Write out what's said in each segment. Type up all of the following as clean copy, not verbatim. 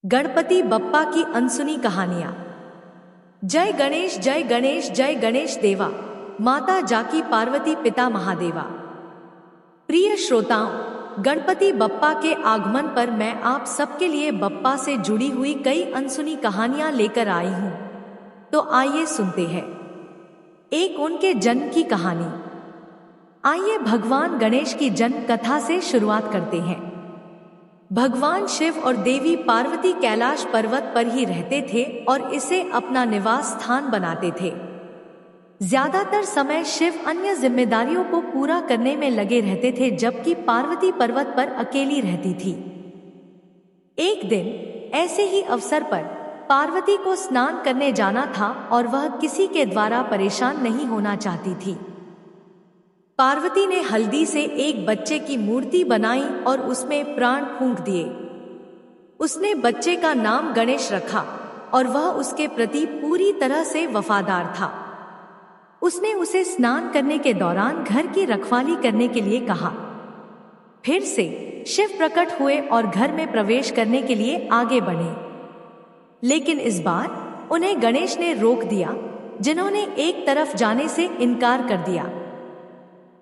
गणपति बप्पा की अनसुनी कहानियां। जय गणेश जय गणेश जय गणेश देवा, माता जाकी पार्वती पिता महादेवा। प्रिय श्रोताओं, गणपति बप्पा के आगमन पर मैं आप सबके लिए बप्पा से जुड़ी हुई कई अनसुनी कहानियां लेकर आई हूं। तो आइए सुनते हैं एक उनके जन्म की कहानी। आइए भगवान गणेश की जन्म कथा से शुरुआत करते हैं। भगवान शिव और देवी पार्वती कैलाश पर्वत पर ही रहते थे और इसे अपना निवास स्थान बनाते थे। ज्यादातर समय शिव अन्य जिम्मेदारियों को पूरा करने में लगे रहते थे, जबकि पार्वती पर्वत पर अकेली रहती थी। एक दिन ऐसे ही अवसर पर पार्वती को स्नान करने जाना था और वह किसी के द्वारा परेशान नहीं होना चाहती थी। पार्वती ने हल्दी से एक बच्चे की मूर्ति बनाई और उसमें प्राण फूंक दिए। उसने बच्चे का नाम गणेश रखा और वह उसके प्रति पूरी तरह से वफादार था। उसने उसे स्नान करने के दौरान घर की रखवाली करने के लिए कहा। फिर से शिव प्रकट हुए और घर में प्रवेश करने के लिए आगे बढ़े, लेकिन इस बार उन्हें गणेश ने रोक दिया, जिन्होंने एक तरफ जाने से इनकार कर दिया।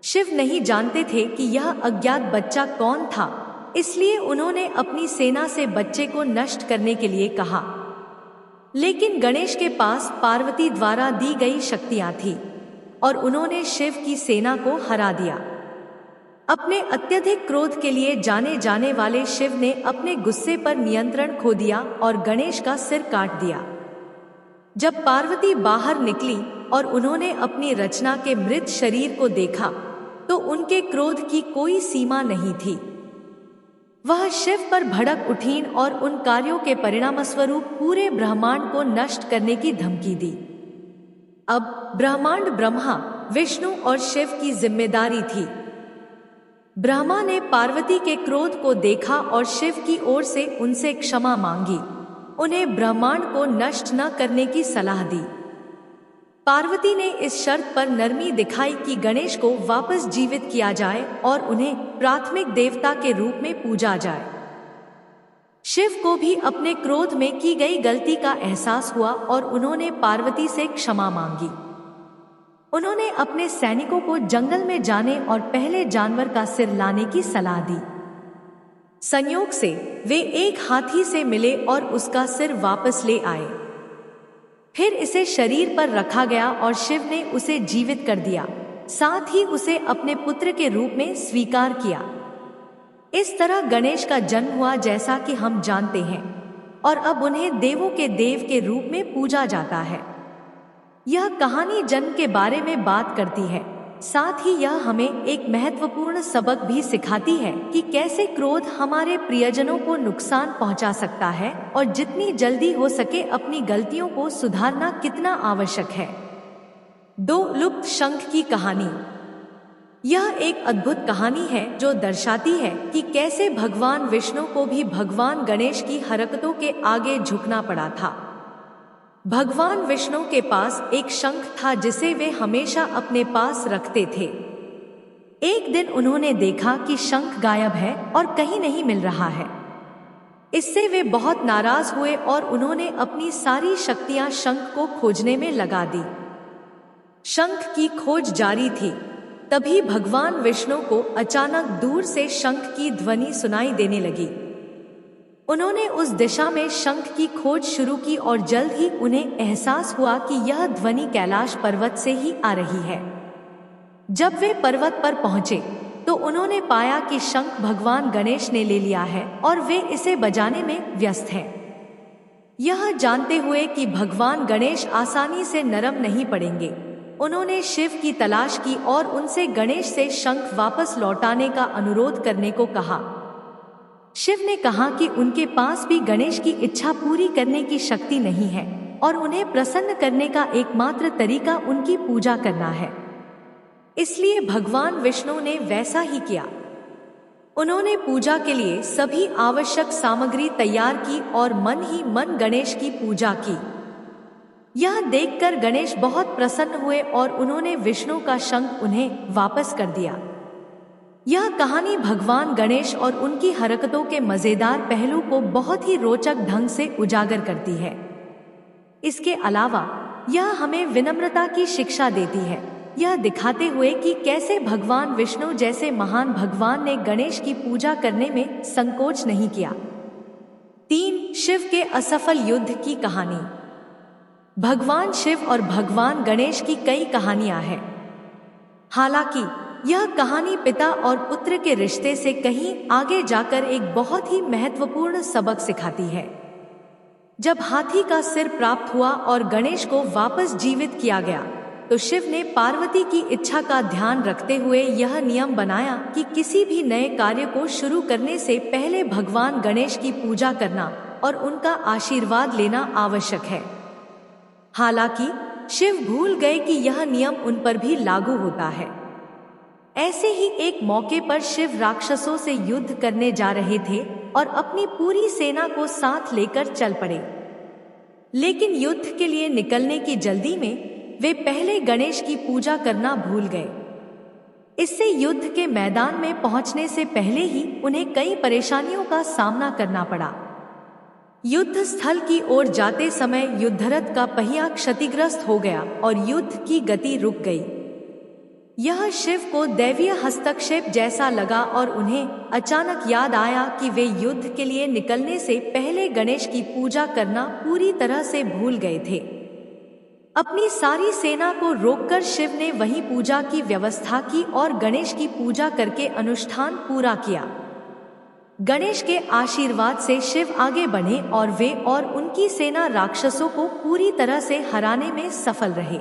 शिव नहीं जानते थे कि यह अज्ञात बच्चा कौन था, इसलिए उन्होंने अपनी सेना से बच्चे को नष्ट करने के लिए कहा। लेकिन गणेश के पास पार्वती द्वारा दी गई शक्तियां थी और उन्होंने शिव की सेना को हरा दिया। अपने अत्यधिक क्रोध के लिए जाने जाने वाले शिव ने अपने गुस्से पर नियंत्रण खो दिया और गणेश का सिर काट दिया। जब पार्वती बाहर निकली और उन्होंने अपनी रचना के मृत शरीर को देखा तो उनके क्रोध की कोई सीमा नहीं थी। वह शिव पर भड़क उठीं और उन कार्यों के परिणामस्वरूप पूरे ब्रह्मांड को नष्ट करने की धमकी दी। अब ब्रह्मांड ब्रह्मा, विष्णु और शिव की जिम्मेदारी थी। ब्रह्मा ने पार्वती के क्रोध को देखा और शिव की ओर से उनसे क्षमा मांगी, उन्हें ब्रह्मांड को नष्ट न करने की सलाह दी। पार्वती ने इस शर्त पर नरमी दिखाई कि गणेश को वापस जीवित किया जाए और उन्हें प्राथमिक देवता के रूप में पूजा जाए। शिव को भी अपने क्रोध में की गई गलती का एहसास हुआ और उन्होंने पार्वती से क्षमा मांगी। उन्होंने अपने सैनिकों को जंगल में जाने और पहले जानवर का सिर लाने की सलाह दी। संयोग से वे एक हाथी से मिले और उसका सिर वापस ले आए। फिर इसे शरीर पर रखा गया और शिव ने उसे जीवित कर दिया, साथ ही उसे अपने पुत्र के रूप में स्वीकार किया। इस तरह गणेश का जन्म हुआ, जैसा कि हम जानते हैं, और अब उन्हें देवों के देव के रूप में पूजा जाता है। यह कहानी जन्म के बारे में बात करती है, साथ ही यह हमें एक महत्वपूर्ण सबक भी सिखाती है कि कैसे क्रोध हमारे प्रियजनों को नुकसान पहुंचा सकता है और जितनी जल्दी हो सके अपनी गलतियों को सुधारना कितना आवश्यक है। 2 लुप्त शंख की कहानी। यह एक अद्भुत कहानी है जो दर्शाती है कि कैसे भगवान विष्णु को भी भगवान गणेश की हरकतों के आगे झुकना पड़ा था। भगवान विष्णु के पास एक शंख था जिसे वे हमेशा अपने पास रखते थे। एक दिन उन्होंने देखा कि शंख गायब है और कहीं नहीं मिल रहा है। इससे वे बहुत नाराज हुए और उन्होंने अपनी सारी शक्तियां शंख को खोजने में लगा दी। शंख की खोज जारी थी, तभी भगवान विष्णु को अचानक दूर से शंख की ध्वनि सुनाई देने लगी। उन्होंने उस दिशा में शंख की खोज शुरू की और जल्द ही उन्हें एहसास हुआ कि यह ध्वनि कैलाश पर्वत से ही आ रही है। जब वे पर्वत पर पहुंचे तो उन्होंने पाया कि शंख भगवान गणेश ने ले लिया है और वे इसे बजाने में व्यस्त हैं। यह जानते हुए कि भगवान गणेश आसानी से नरम नहीं पड़ेंगे, उन्होंने शिव की तलाश की और उनसे गणेश से शंख वापस लौटाने का अनुरोध करने को कहा। शिव ने कहा कि उनके पास भी गणेश की इच्छा पूरी करने की शक्ति नहीं है और उन्हें प्रसन्न करने का एकमात्र तरीका उनकी पूजा करना है। इसलिए भगवान विष्णु ने वैसा ही किया। उन्होंने पूजा के लिए सभी आवश्यक सामग्री तैयार की और मन ही मन गणेश की पूजा की। यह देखकर गणेश बहुत प्रसन्न हुए और उन्होंने विष्णु का शंख उन्हें वापस कर दिया। यह कहानी भगवान गणेश और उनकी हरकतों के मजेदार पहलू को बहुत ही रोचक ढंग से उजागर करती है। इसके अलावा यह हमें विनम्रता की शिक्षा देती है, यह दिखाते हुए कि कैसे भगवान विष्णु जैसे महान भगवान ने गणेश की पूजा करने में संकोच नहीं किया। 3. शिव के असफल युद्ध की कहानी। भगवान शिव और भगवान गणेश की कई कहानियां हैं। हालांकि यह कहानी पिता और पुत्र के रिश्ते से कहीं आगे जाकर एक बहुत ही महत्वपूर्ण सबक सिखाती है। जब हाथी का सिर प्राप्त हुआ और गणेश को वापस जीवित किया गया, तो शिव ने पार्वती की इच्छा का ध्यान रखते हुए यह नियम बनाया कि किसी भी नए कार्य को शुरू करने से पहले भगवान गणेश की पूजा करना और उनका आशीर्वाद लेना आवश्यक है। हालांकि शिव भूल गए कि यह नियम उन पर भी लागू होता है। ऐसे ही एक मौके पर शिव राक्षसों से युद्ध करने जा रहे थे और अपनी पूरी सेना को साथ लेकर चल पड़े। लेकिन युद्ध के लिए निकलने की जल्दी में वे पहले गणेश की पूजा करना भूल गए। इससे युद्ध के मैदान में पहुंचने से पहले ही उन्हें कई परेशानियों का सामना करना पड़ा। युद्ध स्थल की ओर जाते समय युद्धरथ का पहिया क्षतिग्रस्त हो गया और युद्ध की गति रुक गई। यह शिव को दैवीय हस्तक्षेप जैसा लगा और उन्हें अचानक याद आया कि वे युद्ध के लिए निकलने से पहले गणेश की पूजा करना पूरी तरह से भूल गए थे। अपनी सारी सेना को रोककर शिव ने वहीं पूजा की व्यवस्था की और गणेश की पूजा करके अनुष्ठान पूरा किया। गणेश के आशीर्वाद से शिव आगे बढ़े और वे और उनकी सेना राक्षसों को पूरी तरह से हराने में सफल रहे।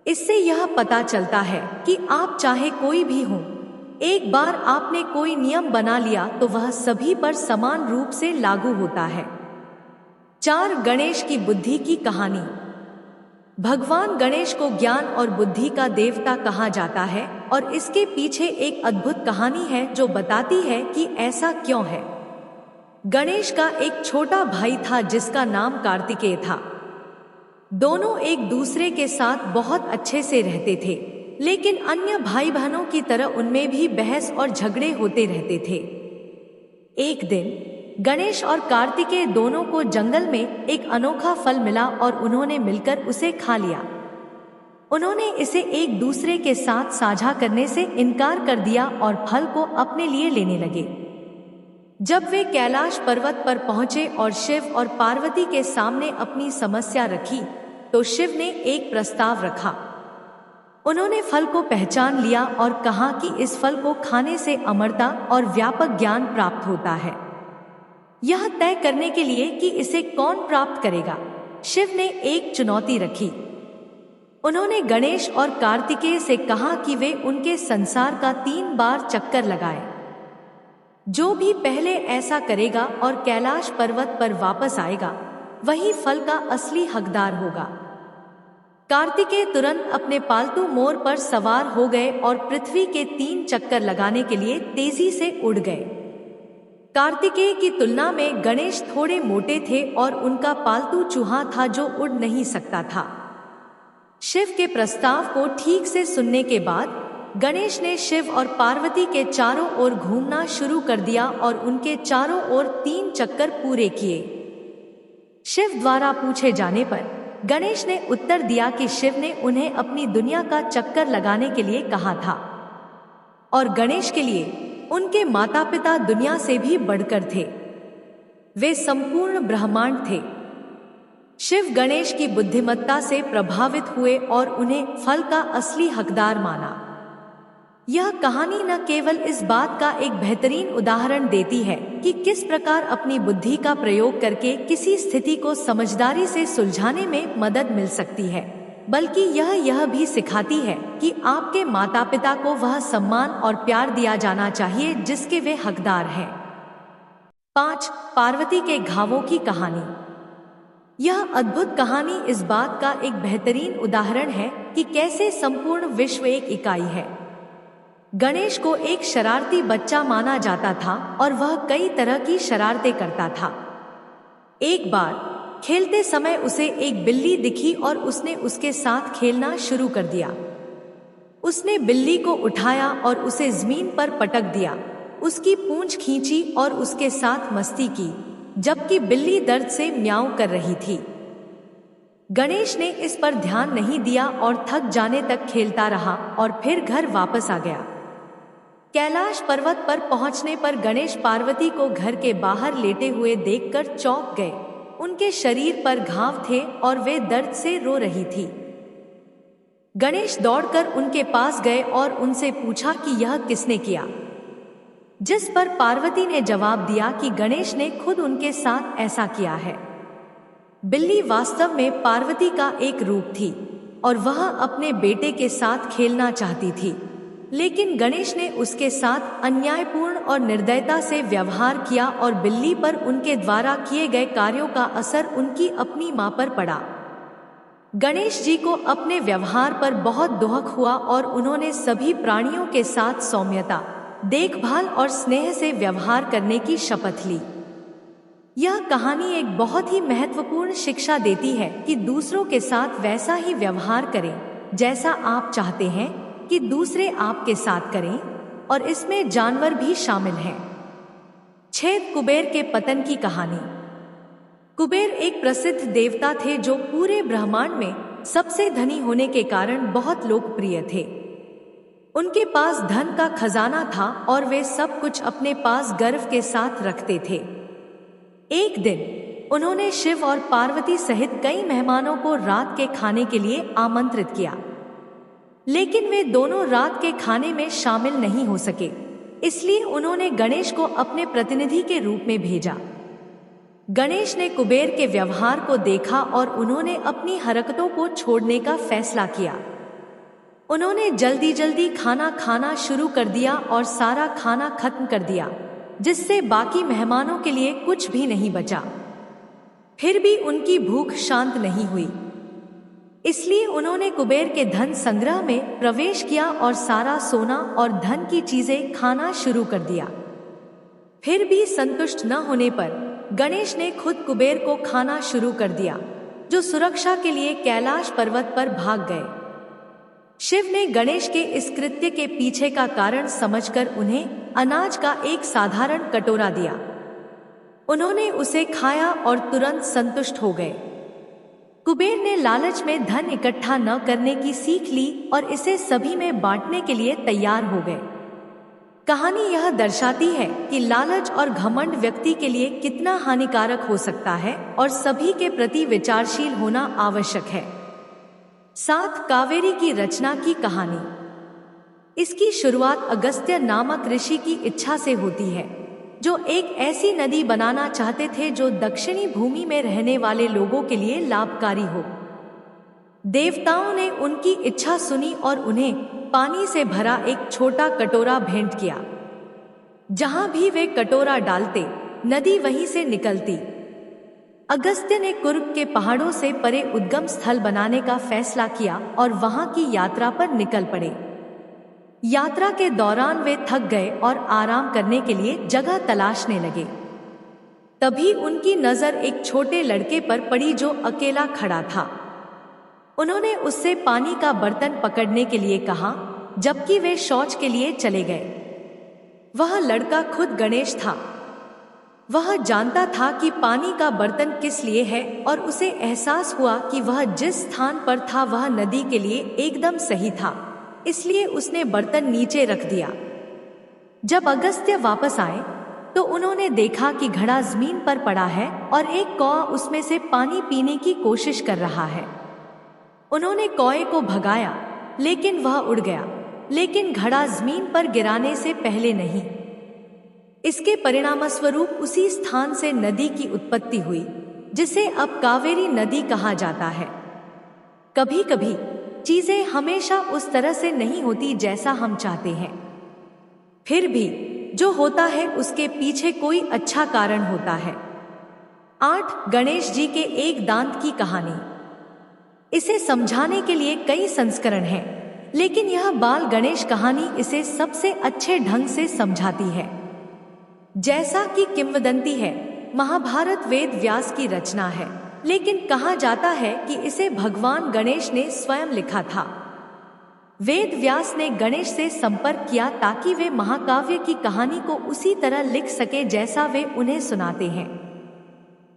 इससे यह पता चलता है कि आप चाहे कोई भी हो, एक बार आपने कोई नियम बना लिया तो वह सभी पर समान रूप से लागू होता है। 4. गणेश की बुद्धि की कहानी। भगवान गणेश को ज्ञान और बुद्धि का देवता कहा जाता है और इसके पीछे एक अद्भुत कहानी है जो बताती है कि ऐसा क्यों है। गणेश का एक छोटा भाई था जिसका नाम कार्तिकेय था। दोनों एक दूसरे के साथ बहुत अच्छे से रहते थे, लेकिन अन्य भाई बहनों की तरह उनमें भी बहस और झगड़े होते रहते थे। एक दिन गणेश और कार्तिकेय दोनों को जंगल में एक अनोखा फल मिला और उन्होंने मिलकर उसे खा लिया। उन्होंने इसे एक दूसरे के साथ साझा करने से इनकार कर दिया और फल को अपने लिए लेने लगे। जब वे कैलाश पर्वत पर पहुंचे और शिव और पार्वती के सामने अपनी समस्या रखी, तो शिव ने एक प्रस्ताव रखा। उन्होंने फल को पहचान लिया और कहा कि इस फल को खाने से अमरता और व्यापक ज्ञान प्राप्त होता है। यह तय करने के लिए कि इसे कौन प्राप्त करेगा, शिव ने एक चुनौती रखी। उन्होंने गणेश और कार्तिकेय से कहा कि वे उनके संसार का 3 बार चक्कर लगाए। जो भी पहले ऐसा करेगा और कैलाश पर्वत पर वापस आएगा, वही फल का असली हकदार होगा। कार्तिकेय तुरंत अपने पालतू मोर पर सवार हो गए और पृथ्वी के 3 चक्कर लगाने के लिए तेजी से उड़ गए। कार्तिकेय की तुलना में गणेश थोड़े मोटे थे और उनका पालतू चूहा था जो उड़ नहीं सकता था। शिव के प्रस्ताव को ठीक से सुनने के बाद गणेश ने शिव और पार्वती के चारों ओर घूमना शुरू कर दिया और उनके चारों ओर 3 चक्कर पूरे किए। शिव द्वारा पूछे जाने पर गणेश ने उत्तर दिया कि शिव ने उन्हें अपनी दुनिया का चक्कर लगाने के लिए कहा था और गणेश के लिए उनके माता पिता दुनिया से भी बढ़कर थे। वे संपूर्ण ब्रह्मांड थे। शिव गणेश की बुद्धिमत्ता से प्रभावित हुए और उन्हें फल का असली हकदार माना। यह कहानी न केवल इस बात का एक बेहतरीन उदाहरण देती है कि किस प्रकार अपनी बुद्धि का प्रयोग करके किसी स्थिति को समझदारी से सुलझाने में मदद मिल सकती है, बल्कि यह भी सिखाती है कि आपके माता पिता को वह सम्मान और प्यार दिया जाना चाहिए जिसके वे हकदार हैं। 5. पार्वती के घावों की कहानी। यह अद्भुत कहानी इस बात का एक बेहतरीन उदाहरण है कि कैसे संपूर्ण विश्व एक इकाई है। गणेश को एक शरारती बच्चा माना जाता था और वह कई तरह की शरारतें करता था। एक बार खेलते समय उसे एक बिल्ली दिखी और उसने उसके साथ खेलना शुरू कर दिया। उसने बिल्ली को उठाया और उसे जमीन पर पटक दिया, उसकी पूंछ खींची और उसके साथ मस्ती की, जबकि बिल्ली दर्द से म्याऊं कर रही थी। गणेश ने इस पर ध्यान नहीं दिया और थक जाने तक खेलता रहा और फिर घर वापस आ गया। कैलाश पर्वत पर पहुंचने पर गणेश पार्वती को घर के बाहर लेटे हुए देखकर चौंक गए। उनके शरीर पर घाव थे और वे दर्द से रो रही थी। गणेश दौड़कर उनके पास गए और उनसे पूछा कि यह किसने किया, जिस पर पार्वती ने जवाब दिया कि गणेश ने खुद उनके साथ ऐसा किया है। बिल्ली वास्तव में पार्वती का एक रूप थी और वह अपने बेटे के साथ खेलना चाहती थी, लेकिन गणेश ने उसके साथ अन्यायपूर्ण और निर्दयता से व्यवहार किया और बिल्ली पर उनके द्वारा किए गए कार्यों का असर उनकी अपनी मां पर पड़ा। गणेश जी को अपने व्यवहार पर बहुत दुख हुआ और उन्होंने सभी प्राणियों के साथ सौम्यता, देखभाल और स्नेह से व्यवहार करने की शपथ ली। यह कहानी एक बहुत ही महत्वपूर्ण शिक्षा देती है कि दूसरों के साथ वैसा ही व्यवहार करें जैसा आप चाहते हैं कि दूसरे आपके साथ करें, और इसमें जानवर भी शामिल हैं। 6 कुबेर के पतन की कहानी। कुबेर एक प्रसिद्ध देवता थे जो पूरे ब्रह्मांड में सबसे धनी होने के कारण बहुत लोकप्रिय थे। उनके पास धन का खजाना था और वे सब कुछ अपने पास गर्व के साथ रखते थे। एक दिन उन्होंने शिव और पार्वती सहित कई मेहमानों को रात के खाने के लिए आमंत्रित किया, लेकिन वे दोनों रात के खाने में शामिल नहीं हो सके। इसलिए उन्होंने गणेश को अपने प्रतिनिधि के रूप में भेजा। गणेश ने कुबेर के व्यवहार को देखा और उन्होंने अपनी हरकतों को छोड़ने का फैसला किया। उन्होंने जल्दी जल्दी खाना खाना शुरू कर दिया और सारा खाना खत्म कर दिया, जिससे बाकी मेहमानों के लिए कुछ भी नहीं बचा। फिर भी उनकी भूख शांत नहीं हुई, इसलिए उन्होंने कुबेर के धन संग्रह में प्रवेश किया और सारा सोना और धन की चीजें खाना शुरू कर दिया। फिर भी संतुष्ट न होने पर गणेश ने खुद कुबेर को खाना शुरू कर दिया, जो सुरक्षा के लिए कैलाश पर्वत पर भाग गए। शिव ने गणेश के इस कृत्य के पीछे का कारण समझकर उन्हें अनाज का एक साधारण कटोरा दिया। उन्होंने उसे खाया और तुरंत संतुष्ट हो गए। कुबेर ने लालच में धन इकट्ठा न करने की सीख ली और इसे सभी में बांटने के लिए तैयार हो गए। कहानी यह दर्शाती है कि लालच और घमंड व्यक्ति के लिए कितना हानिकारक हो सकता है और सभी के प्रति विचारशील होना आवश्यक है। 7 कावेरी की रचना की कहानी। इसकी शुरुआत अगस्त्य नामक ऋषि की इच्छा से होती है, जो एक ऐसी नदी बनाना चाहते थे जो दक्षिणी भूमि में रहने वाले लोगों के लिए लाभकारी हो। देवताओं ने उनकी इच्छा सुनी और उन्हें पानी से भरा एक छोटा कटोरा भेंट किया। जहां भी वे कटोरा डालते, नदी वहीं से निकलती। अगस्त्य ने कुर्ग के पहाड़ों से परे उद्गम स्थल बनाने का फैसला किया और वहां की यात्रा पर निकल पड़े। यात्रा के दौरान वे थक गए और आराम करने के लिए जगह तलाशने लगे। तभी उनकी नजर एक छोटे लड़के पर पड़ी जो अकेला खड़ा था। उन्होंने उससे पानी का बर्तन पकड़ने के लिए कहा, जबकि वे शौच के लिए चले गए। वह लड़का खुद गणेश था। वह जानता था कि पानी का बर्तन किस लिए है और उसे एहसास हुआ कि वह जिस स्थान पर था वह नदी के लिए एकदम सही था, इसलिए उसने बर्तन नीचे रख दिया। जब अगस्त्य वापस आए तो उन्होंने देखा कि घड़ा जमीन पर पड़ा है और एक कौआ उसमें से पानी पीने की कोशिश कर रहा है। उन्होंने कौए को भगाया, लेकिन वह उड़ गया, लेकिन घड़ा जमीन पर गिराने से पहले नहीं। इसके परिणामस्वरूप उसी स्थान से नदी की उत्पत्ति हुई, जिसे अब कावेरी नदी कहा जाता है। कभी कभी चीजें हमेशा उस तरह से नहीं होती जैसा हम चाहते हैं। फिर भी जो होता है उसके पीछे कोई अच्छा कारण होता है। 8 गणेश जी के एक दांत की कहानी। इसे समझाने के लिए कई संस्करण हैं, लेकिन यह बाल गणेश कहानी इसे सबसे अच्छे ढंग से समझाती है। जैसा कि किंवदंती है, महाभारत वेद व्यास की रचना है, लेकिन कहा जाता है कि इसे भगवान गणेश ने स्वयं लिखा था। वेद व्यास ने गणेश से संपर्क किया ताकि वे महाकाव्य की कहानी को उसी तरह लिख सके जैसा वे उन्हें सुनाते हैं।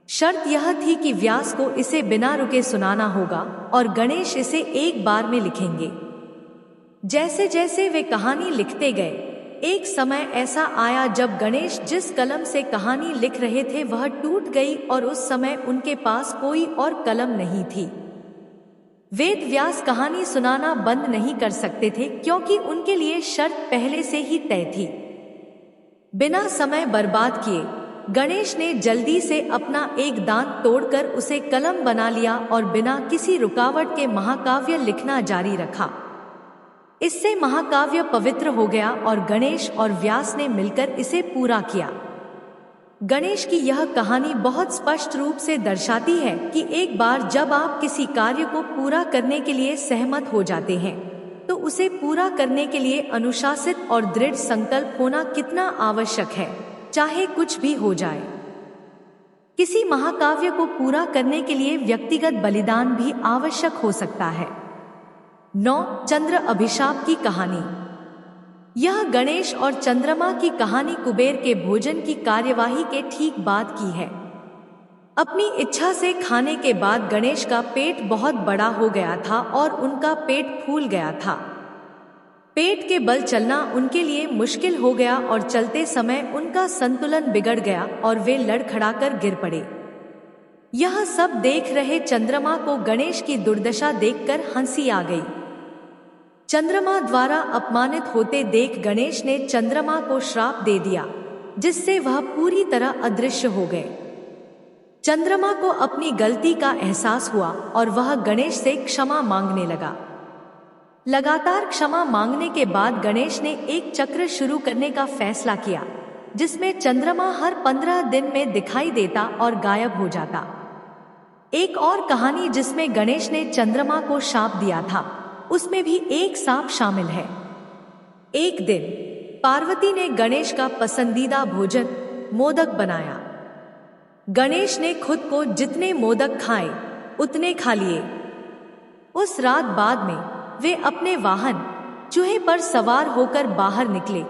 शर्त यह थी कि व्यास को इसे बिना रुके सुनाना होगा और गणेश इसे एक बार में लिखेंगे। जैसे जैसे वे कहानी लिखते गए, एक समय ऐसा आया जब गणेश जिस कलम से कहानी लिख रहे थे वह टूट गई और उस समय उनके पास कोई और कलम नहीं थी। वेद व्यास कहानी सुनाना बंद नहीं कर सकते थे क्योंकि उनके लिए शर्त पहले से ही तय थी। बिना समय बर्बाद किए गणेश ने जल्दी से अपना एक दांत तोड़कर उसे कलम बना लिया और बिना किसी रुकावट के महाकाव्य लिखना जारी रखा। इससे महाकाव्य पवित्र हो गया और गणेश और व्यास ने मिलकर इसे पूरा किया। गणेश की यह कहानी बहुत स्पष्ट रूप से दर्शाती है कि एक बार जब आप किसी कार्य को पूरा करने के लिए सहमत हो जाते हैं तो उसे पूरा करने के लिए अनुशासित और दृढ़ संकल्प होना कितना आवश्यक है, चाहे कुछ भी हो जाए। किसी महाकाव्य को पूरा करने के लिए व्यक्तिगत बलिदान भी आवश्यक हो सकता है। 9. चंद्र अभिशाप की कहानी। यह गणेश और चंद्रमा की कहानी कुबेर के भोजन की कार्यवाही के ठीक बाद की है। अपनी इच्छा से खाने के बाद गणेश का पेट बहुत बड़ा हो गया था और उनका पेट फूल गया था। पेट के बल चलना उनके लिए मुश्किल हो गया और चलते समय उनका संतुलन बिगड़ गया और वे लड़खड़ाकर गिर पड़े। यह सब देख रहे चंद्रमा को गणेश की दुर्दशा देखकर हंसी आ गई। चंद्रमा द्वारा अपमानित होते देख गणेश ने चंद्रमा को श्राप दे दिया, जिससे वह पूरी तरह अदृश्य हो गए। चंद्रमा को अपनी गलती का एहसास हुआ और वह गणेश से क्षमा मांगने लगा। लगातार क्षमा मांगने के बाद गणेश ने एक चक्र शुरू करने का फैसला किया, जिसमें चंद्रमा हर 15 दिन में दिखाई देता और गायब हो जाता। एक और कहानी जिसमें गणेश ने चंद्रमा को शाप दिया था, उसमें भी एक सांप शामिल है। एक दिन पार्वती ने गणेश का पसंदीदा भोजन मोदक बनाया। गणेश ने खुद को जितने मोदक खाए उतने खा लिए। उस रात बाद में वे अपने वाहन चूहे पर सवार होकर बाहर निकले,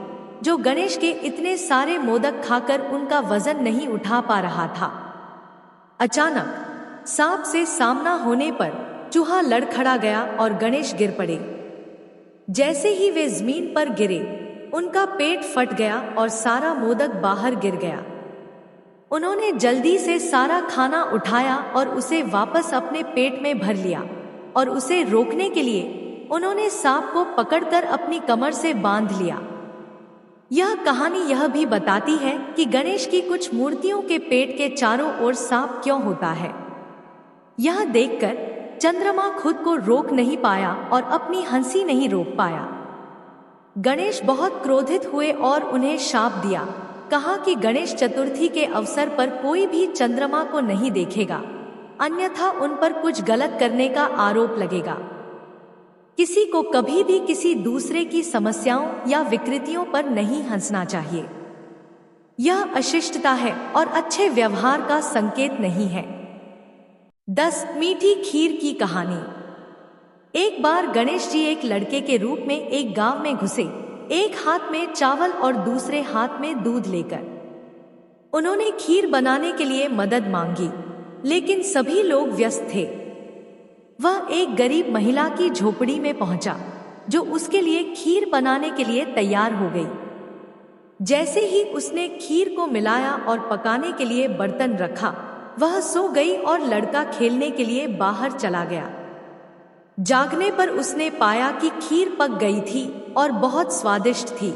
जो गणेश के इतने सारे मोदक खाकर उनका वजन नहीं उठा पा रहा था। अचानक सांप से सामना होने पर चूहा लड़खड़ा गया और गणेश गिर पड़े। जैसे ही वे जमीन पर गिरे, उनका पेट फट गया और सारा मोदक बाहर गिर गया। उन्होंने जल्दी से सारा खाना उठाया और उसे वापस अपने पेट में भर लिया और उसे रोकने के लिए उन्होंने सांप को पकड़कर अपनी कमर से बांध लिया। यह कहानी यह भी बताती है कि गणेश की कुछ मूर्तियों के पेट के चारों ओर सांप क्यों होता है। यह देखकर चंद्रमा खुद को रोक नहीं पाया और अपनी हंसी नहीं रोक पाया। गणेश बहुत क्रोधित हुए और उन्हें शाप दिया। कहा कि गणेश चतुर्थी के अवसर पर कोई भी चंद्रमा को नहीं देखेगा, अन्यथा उन पर कुछ गलत करने का आरोप लगेगा। किसी को कभी भी किसी दूसरे की समस्याओं या विकृतियों पर नहीं हंसना चाहिए। यह अशिष्टता है और अच्छे व्यवहार का संकेत नहीं है। 10. मीठी खीर की कहानी। एक बार गणेश जी एक लड़के के रूप में एक गांव में घुसे, एक हाथ में चावल और दूसरे हाथ में दूध लेकर। उन्होंने खीर बनाने के लिए मदद मांगी, लेकिन सभी लोग व्यस्त थे। वह एक गरीब महिला की झोपड़ी में पहुंचा, जो उसके लिए खीर बनाने के लिए तैयार हो गई। जैसे ही उसने खीर को मिलाया और पकाने के लिए बर्तन रखा, वह सो गई और लड़का खेलने के लिए बाहर चला गया। जागने पर उसने पाया कि खीर पक गई थी और बहुत स्वादिष्ट थी।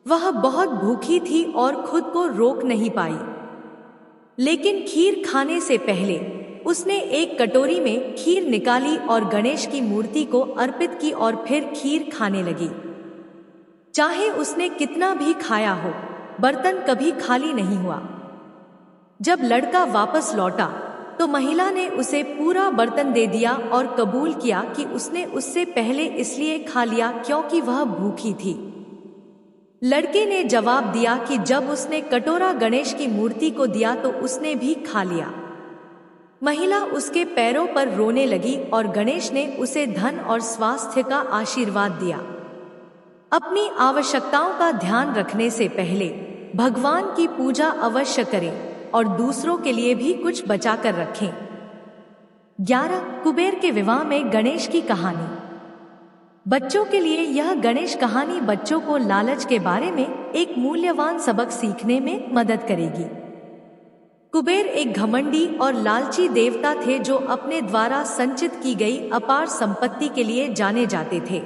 वह बहुत भूखी थी और खुद को रोक नहीं पाई, लेकिन खीर खाने से पहले उसने एक कटोरी में खीर निकाली और गणेश की मूर्ति को अर्पित की और फिर खीर खाने लगी। चाहे उसने कितना भी खाया हो, बर्तन कभी खाली नहीं हुआ। जब लड़का वापस लौटा तो महिला ने उसे पूरा बर्तन दे दिया और कबूल किया कि उसने उससे पहले इसलिए खा लिया क्योंकि वह भूखी थी। लड़के ने जवाब दिया कि जब उसने कटोरा गणेश की मूर्ति को दिया तो उसने भी खा लिया। महिला उसके पैरों पर रोने लगी और गणेश ने उसे धन और स्वास्थ्य का आशीर्वाद दिया। अपनी आवश्यकताओं का ध्यान रखने से पहले भगवान की पूजा अवश्य करें और दूसरों के लिए भी कुछ बचा कर रखें। 11 कुबेर के विवाह में गणेश की कहानी। बच्चों के लिए यह गणेश कहानी बच्चों को लालच के बारे में एक मूल्यवान सबक सीखने में मदद करेगी। कुबेर एक घमंडी और लालची देवता थे जो अपने द्वारा संचित की गई अपार संपत्ति के लिए जाने जाते थे।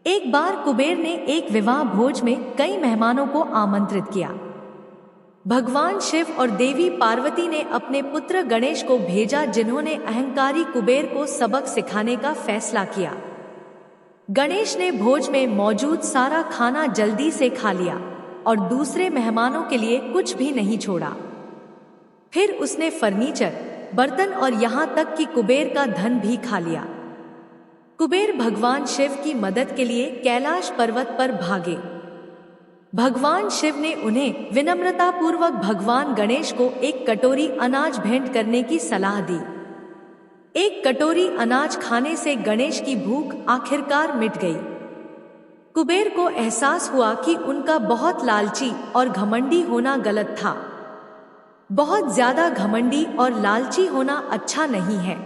एक बार कुबेर ने एक विवाह भोज में कई मेहमानों को आमंत्रित किया। भगवान शिव और देवी पार्वती ने अपने पुत्र गणेश को भेजा, जिन्होंने अहंकारी कुबेर को सबक सिखाने का फैसला किया। गणेश ने भोज में मौजूद सारा खाना जल्दी से खा लिया और दूसरे मेहमानों के लिए कुछ भी नहीं छोड़ा। फिर उसने फर्नीचर, बर्तन और यहाँ तक कि कुबेर का धन भी खा लिया। कुबेर भगवान शिव की मदद के लिए कैलाश पर्वत पर भागे। भगवान शिव ने उन्हें विनम्रतापूर्वक भगवान गणेश को एक कटोरी अनाज भेंट करने की सलाह दी। एक कटोरी अनाज खाने से गणेश की भूख आखिरकार मिट गई। कुबेर को एहसास हुआ कि उनका बहुत लालची और घमंडी होना गलत था। बहुत ज्यादा घमंडी और लालची होना अच्छा नहीं है।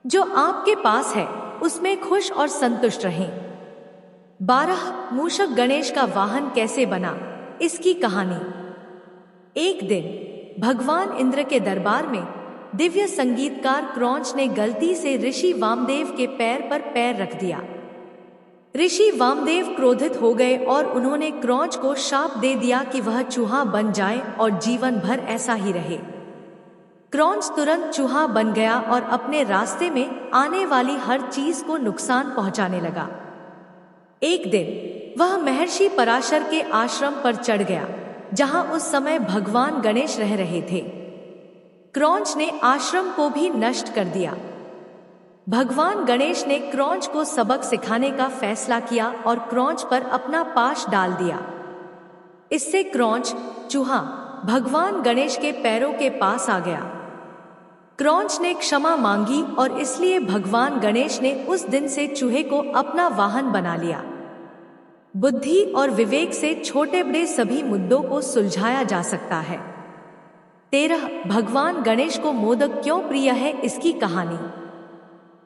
जो आपके पास है उसमें खुश और संतुष्ट रहें। 12 मूषक गणेश का वाहन कैसे बना, इसकी कहानी। एक दिन भगवान इंद्र के दरबार में दिव्य संगीतकार क्रौंच ने गलती से ऋषि वामदेव के पैर पर पैर रख दिया। ऋषि वामदेव क्रोधित हो गए और उन्होंने क्रौंच को शाप दे दिया कि वह चूहा बन जाए और जीवन भर ऐसा ही रहे। क्रौंच तुरंत चूहा बन गया और अपने रास्ते में आने वाली हर चीज को नुकसान पहुंचाने लगा। एक दिन वह महर्षि पराशर के आश्रम पर चढ़ गया, जहां उस समय भगवान गणेश रह रहे थे। क्रौंच ने आश्रम को भी नष्ट कर दिया। भगवान गणेश ने क्रौंच को सबक सिखाने का फैसला किया और क्रौंच पर अपना पाश डाल दिया। इससे क्रौंच, चूहा, भगवान गणेश के पैरों के पास आ गया। क्रौंच ने क्षमा मांगी और इसलिए भगवान गणेश ने उस दिन से चूहे को अपना वाहन बना लिया। बुद्धि और विवेक से छोटे बड़े सभी मुद्दों को सुलझाया जा सकता है। 13 भगवान गणेश को मोदक क्यों प्रिय है, इसकी कहानी।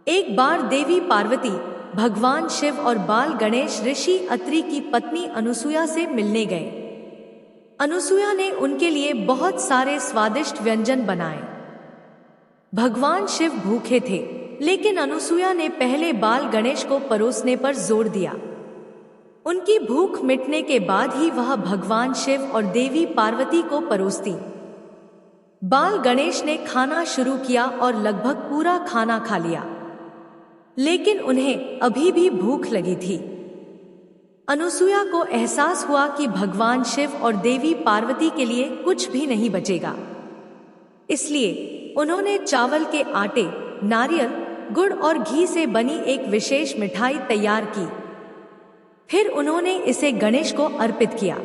एक बार देवी पार्वती, भगवान शिव और बाल गणेश ऋषि अत्रि की पत्नी अनुसुया से मिलने गए। अनुसुया ने उनके लिए बहुत सारे स्वादिष्ट व्यंजन बनाए। भगवान शिव भूखे थे, लेकिन अनुसुया ने पहले बाल गणेश को परोसने पर जोर दिया। उनकी भूख मिटने के बाद ही वह भगवान शिव और देवी पार्वती को परोसती। बाल गणेश ने खाना शुरू किया और लगभग पूरा खाना खा लिया, लेकिन उन्हें अभी भी भूख लगी थी। अनुसुया को एहसास हुआ कि भगवान शिव और देवी पार्वती के लिए कुछ भी नहीं बचेगा। इसलिए उन्होंने चावल के आटे, नारियल, गुड़ और घी से बनी एक विशेष मिठाई तैयार की। फिर उन्होंने इसे गणेश को अर्पित किया।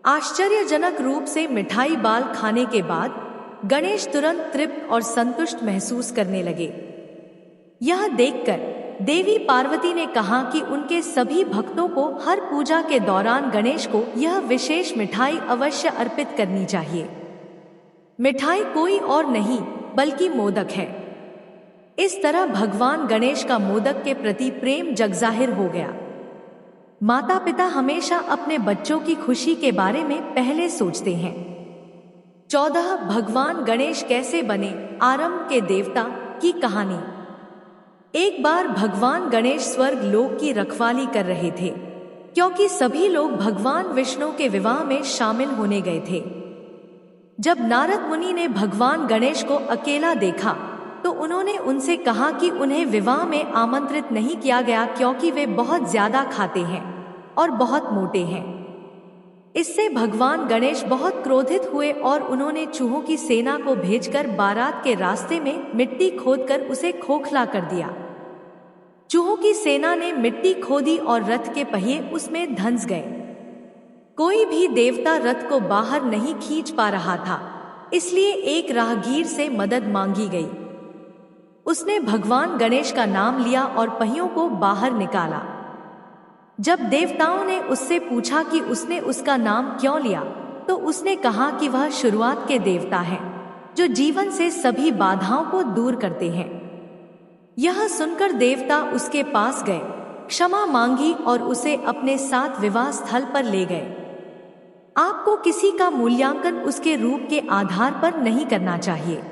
आश्चर्यजनक रूप से मिठाई बाल खाने के बाद गणेश तुरंत तृप्त और संतुष्ट महसूस करने लगे। यह देखकर देवी पार्वती ने कहा कि उनके सभी भक्तों को हर पूजा के दौरान गणेश को यह विशेष मिठाई अवश्य अर्पित करनी चाहिए। मिठाई कोई और नहीं बल्कि मोदक है। इस तरह भगवान गणेश का मोदक के प्रति प्रेम जगजाहिर हो गया। माता पिता हमेशा अपने बच्चों की खुशी के बारे में पहले सोचते हैं। 14 भगवान गणेश कैसे बने, आरंभ के देवता की कहानी। एक बार भगवान गणेश स्वर्ग लोक की रखवाली कर रहे थे, क्योंकि सभी लोग भगवान विष्णु के विवाह में शामिल होने गए थे। जब नारद मुनि ने भगवान गणेश को अकेला देखा तो उन्होंने उनसे कहा कि उन्हें विवाह में आमंत्रित नहीं किया गया, क्योंकि वे बहुत ज्यादा खाते हैं और बहुत मोटे हैं। इससे भगवान गणेश बहुत क्रोधित हुए और उन्होंने चूहों की सेना को भेजकर बारात के रास्ते में मिट्टी खोदकर उसे खोखला कर दिया। चूहों की सेना ने मिट्टी खोदी और रथ के पहिए उसमें धंस गए। कोई भी देवता रथ को बाहर नहीं खींच पा रहा था, इसलिए एक राहगीर से मदद मांगी गई। उसने भगवान गणेश का नाम लिया और पहियों को बाहर निकाला। जब देवताओं ने उससे पूछा कि उसने उसका नाम क्यों लिया, तो उसने कहा कि वह शुरुआत के देवता हैं, जो जीवन से सभी बाधाओं को दूर करते हैं। यह सुनकर देवता उसके पास गए, क्षमा मांगी और उसे अपने साथ विवाह स्थल पर ले गए। आपको किसी का मूल्यांकन उसके रूप के आधार पर नहीं करना चाहिए।